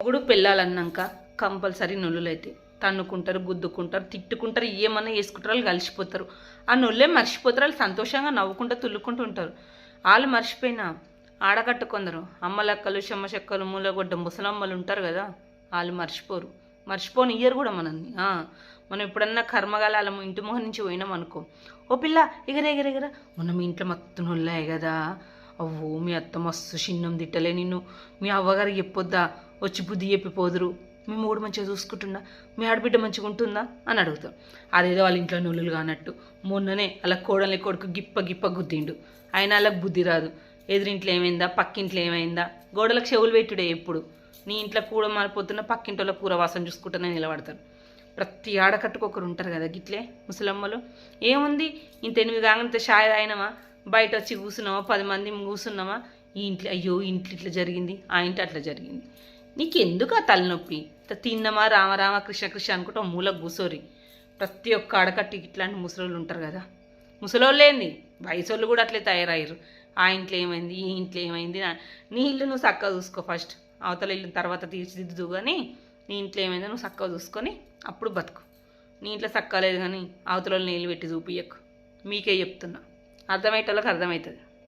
మొగుడు పెళ్ళాలన్నాక కంపల్సరీ నొల్లులు అయితే తన్నుకుంటారు, గుద్దుకుంటారు, తిట్టుకుంటారు, ఏమన్నా వేసుకుంటారు, వాళ్ళు కలిసిపోతారు. ఆ నొల్లే మర్చిపోతారు, వాళ్ళు సంతోషంగా నవ్వుకుంటూ తుల్లుకుంటూ ఉంటారు. వాళ్ళు మర్చిపోయినా ఆడకట్టు కొందరు అమ్మలక్కలు, చెమ్మచెక్కలు, మూలగొడ్డ ముసలమ్మలు ఉంటారు కదా, వాళ్ళు మర్చిపోని ఇయ్యరు కూడా మనల్ని. మనం ఎప్పుడన్నా కర్మగాల ఇంటి మొహం నుంచి పోయినాం అనుకో, ఓ పిల్ల ఎగరెగరెగర మొన్న మీ ఇంట్లో మొత్తం నొల్లాయి కదా, అవ్వో మీ అత్త మస్తు చిన్నం తిట్టలే నిన్ను, మీ అవ్వగారికి చెప్పొద్దా, వచ్చి బుద్ధి చెప్పిపోదురు, మీ మూడు మంచిగా చూసుకుంటుందా, మీ ఆడబిడ్డ మంచిగా ఉంటుందా అని అడుగుతాం. అదేదో వాళ్ళ ఇంట్లో నొల్లులు కానట్టు మొన్ననే అలా కోడలి కొడుకు గిప్ప గుద్దిండు, అయినా వాళ్ళకి బుద్ధి రాదు. ఎదురింట్లో ఏమైందా, పక్కింట్లో ఏమైందా, గోడలకు చెవులు పెట్టుడే ఎప్పుడు. నీ ఇంట్లో కూర మారిపోతున్నా పక్కింట్లో కూర వాసన చూసుకుంటూనే నిలబడతారు. ప్రతి ఆడకట్టుకొకరు ఉంటారు కదా గిట్లే ముసలమ్మలు. ఏముంది, ఇంత 8 కాగానే షాయ్ తాగినామా, బయట వచ్చి కూర్చున్నామా, 10 మంది కూర్చున్నామా, ఈ ఇంట్లో అయ్యో ఇంట్లో ఇట్లా జరిగింది, ఆ ఇంట్లో అట్లా జరిగింది. నీకు ఎందుకు ఆ తలనొప్పి? తిన్నమా రామ కృష్ణ అనుకుంటా మూలకు కూసోరి. ప్రతి ఒక్క ఆడకట్టి ఇట్లాంటి ముసలోళ్ళు ఉంటారు కదా, ముసలోళ్ళు ఏంది వయసోళ్ళు కూడా అట్లే తయారయ్యారు. ఆ ఇంట్లో ఏమైంది, ఈ ఇంట్లో ఏమైంది, నీ ఇల్లు నువ్వు చక్కగా చూసుకో ఫస్ట్, అవతల ఇల్లు తర్వాత తీర్చిదిద్దు. కానీ నీ ఇంట్లో ఏమైందో నువ్వు చక్కగా చూసుకొని అప్పుడు బతుకు. నీ ఇంట్లో చక్కలేదు కానీ అవతల నీళ్ళు పెట్టి చూపియకు. మీకే చెప్తున్నా, అర్థమయ్యేటోళ్ళకి అర్థమవుతుంది.